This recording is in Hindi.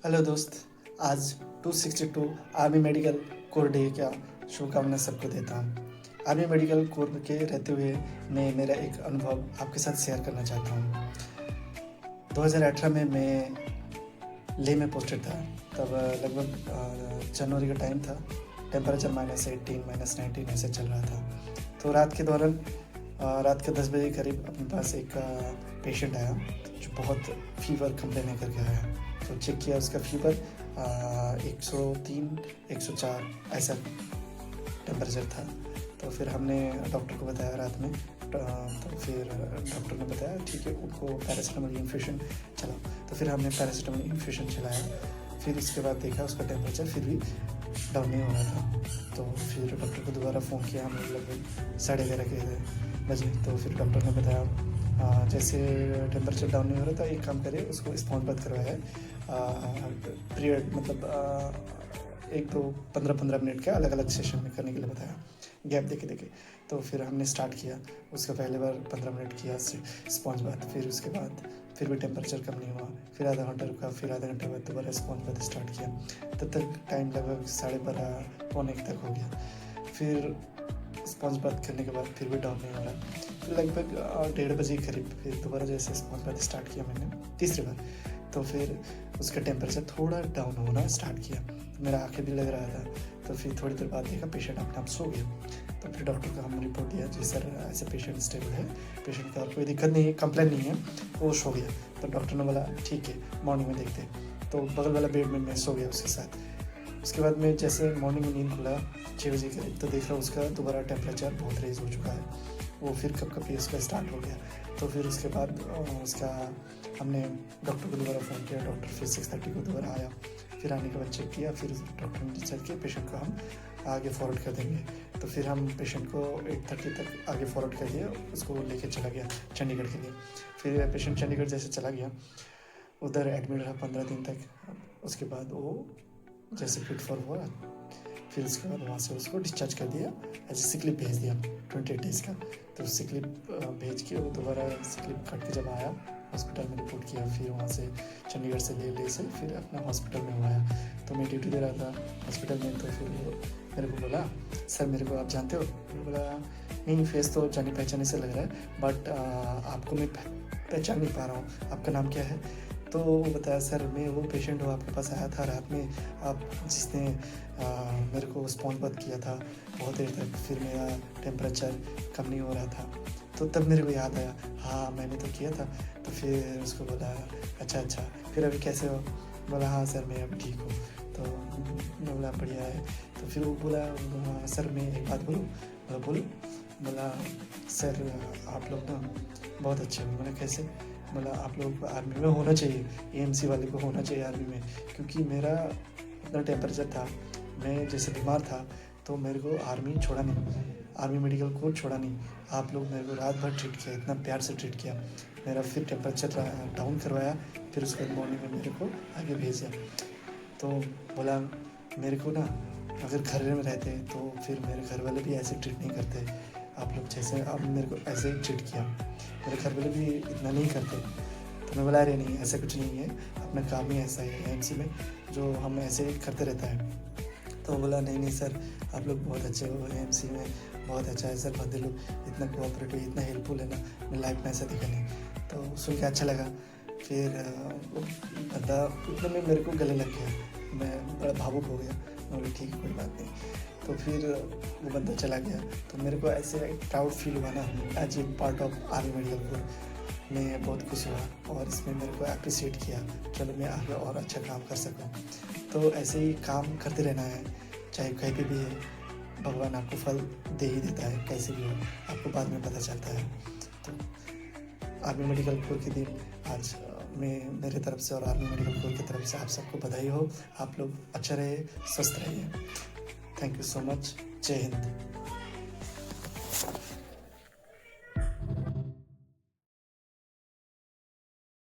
हेलो दोस्त। आज 262 आर्मी मेडिकल कोर डे का शुभकामनाएं सबको देता हूँ। आर्मी मेडिकल कोर के रहते हुए मैं मेरा एक अनुभव आपके साथ शेयर करना चाहता हूँ। 2018 में मैं लेह में पोस्टेड था। तब लगभग जनवरी का टाइम था। टेम्परेचर -18 -19 ऐसे चल रहा था। तो रात के दौरान रात के 10 बजे के करीब अपने पास एक पेशेंट आया जो बहुत फीवर कंप्लेन करके आया। तो चेक किया, उसका फीवर 103 104 ऐसा टेम्परेचर था। तो फिर हमने डॉक्टर को बताया रात में। तो फिर डॉक्टर ने बताया ठीक है, उनको पैरासीटामोल इन्फ्यूशन चलाओ। तो फिर हमने पैरासीटामोल इन्फ्यूशन चलाया। फिर उसके बाद देखा उसका टेम्परेचर फिर भी डाउन नहीं हो रहा था। तो फिर डॉक्टर को दोबारा फ़ोन किया हमने लगभग 11:30 बजे। तो फिर डॉक्टर ने बताया जैसे टेम्परेचर डाउन नहीं हो रहा था, एक काम करिए, उसको स्पॉन्ज बाथ करवाया है। पीरियड मतलब एक तो 15-15 मिनट के अलग अलग सेशन में करने के लिए बताया, गैप देके। तो फिर हमने स्टार्ट किया। उसका पहले बार 15 मिनट किया स्पॉन्ज बाथ। फिर उसके बाद फिर भी टेम्परेचर कम नहीं हुआ। फिर आधा घंटा रुका। फिर आधा घंटे बाद दोबारा स्पॉन्ज बाथ स्टार्ट किया। तब तक टाइम लगभग 12:30 पौने 1 तक हो गया। फिर स्पॉन्ज बाथ करने के बाद फिर भी डाउन नहीं हो रहा। फिर लगभग 1:30 बजे के करीब फिर दोबारा जैसे स्पॉन्ज बाथ स्टार्ट किया मैंने तीसरी बार। तो फिर उसका टेम्परेचर थोड़ा डाउन होना स्टार्ट किया। मेरा आँखें भी लग रहा था। तो फिर थोड़ी देर बाद देखा पेशेंट अपने आप सो गया। तो फिर डॉक्टर को हम रिपोर्ट दिया जी सर ऐसे पेशेंट स्टेबल है, पेशेंट का कोई दिक्कत नहीं है, कंप्लेन नहीं है, वो सो गया। तो डॉक्टर ने बोला ठीक है मॉर्निंग में देखते हैं। तो बगल वाला बेड में मैं सो गया उसके साथ। उसके बाद में जैसे मॉर्निंग में नींद खुला 6 बजे करीब, तो देख रहा उसका दोबारा टेम्परेचर बहुत रेज हो चुका है। वो फिर कभी उसका स्टार्ट हो गया। तो फिर उसके बाद उसका हमने डॉक्टर को दोबारा फ़ोन किया। डॉक्टर फिर 6:30 को दोबारा आया। फिर आने के बाद चेक किया। फिर डॉक्टर ने डिसाइड किया पेशेंट को हम आगे फॉरवर्ड कर देंगे। तो फिर हम पेशेंट को 8:30 तक आगे फॉरवर्ड कर दिया, उसको लेके चला गया चंडीगढ़ के लिए। फिर पेशेंट चंडीगढ़ जैसे चला गया, उधर एडमिट रहा 15 दिन तक। उसके बाद वो जैसे फिट फॉर हुआ, फिर उसके बाद वहाँ से उसको डिस्चार्ज कर दिया, एज ए सिक लीव भेज दिया 28 डेज़ का। तो सिक लीव भेज के वो दोबारा सिक लीव कट के जब आया हॉस्पिटल में रिपोर्ट किया। फिर वहाँ से चंडीगढ़ से ले से फिर अपना हॉस्पिटल में आया। तो मैं ड्यूटी दे रहा था हॉस्पिटल में। तो फिर मेरे को बोला सर मेरे को आप जानते हो? मैंने बोला नहीं, फेस तो जानी पहचाने से लग रहा है, बट आपको मैं पहचान नहीं पा रहा हूँ, आपका नाम क्या है? तो वो बताया सर मैं वो पेशेंट हूँ, आपके पास आया था रात में, आप जिसने मेरे को स्पॉन्ज बाथ किया था बहुत देर तक, फिर मेरा टेम्परेचर कम नहीं हो रहा था। तो तब मेरे को याद आया हाँ मैंने तो किया था। तो फिर उसको बोला अच्छा फिर अभी कैसे हो? बोला हाँ सर मैं अभी ठीक हूँ। तो मैं बोला बढ़िया है। तो फिर वो बोला सर मैं एक बात बोलूँ? बोला बोलो। बोला सर आप लोग ना बहुत अच्छे हो। बोला कैसे? बोला आप लोग आर्मी में होना चाहिए, एएमसी वाले को होना चाहिए आर्मी में, क्योंकि मेरा इतना टेम्परेचर था, मैं जैसे बीमार था तो मेरे को आर्मी छोड़ा नहीं, आर्मी मेडिकल कोर छोड़ा नहीं। आप लोग मेरे को रात भर ट्रीट किया, इतना प्यार से ट्रीट किया, मेरा फिर टेम्परेचर डाउन करवाया, फिर उसके बाद मॉर्निंग में मेरे को आगे भेजा। तो बोला मेरे को ना अगर घर में रहते तो फिर मेरे घर वाले भी ऐसे ट्रीट नहीं करते, आप लोग जैसे आप मेरे को ऐसे ही ट्रीट किया, मेरे घर वाले भी इतना नहीं करते। तो मैं बोला अरे नहीं ऐसा कुछ नहीं है, अपना काम ही ऐसा है एएमसी में जो हम ऐसे ही करते रहता है। तो बोला नहीं सर आप लोग बहुत अच्छे हो, एएमसी में बहुत अच्छा है सर, बंदे लोग इतना कोऑपरेटिव इतना हेल्पफुल है ना, मैं लाइफ में ऐसा देखा नहीं। तो सुन के अच्छा लगा। फिर वो बंदा उतने में मेरे को गले लग गया, मैं बड़ा भावुक हो गया। मैं बोला ठीक है कोई बात नहीं। तो फिर वो बंदा चला गया। तो मेरे को ऐसे प्राउड फील हुआ ना as a part of army medical corps. मैं बहुत खुश हुआ और इसमें मेरे को अप्रिशिएट किया, चलो मैं आगे और अच्छा काम कर सकूँ। तो ऐसे ही काम करते रहना है, चाहे कहीं पे भी है, भगवान आपको फल दे ही देता है, कैसे भी हो आपको बाद में पता चलता है। तो आर्मी मेडिकल कोर के दिन आज मैं मेरे तरफ से और आर्मी मेडिकल कोर की तरफ से आप सबको बधाई हो। आप लोग अच्छा रहे, स्वस्थ रहिए। Thank you so much. जय हिंद।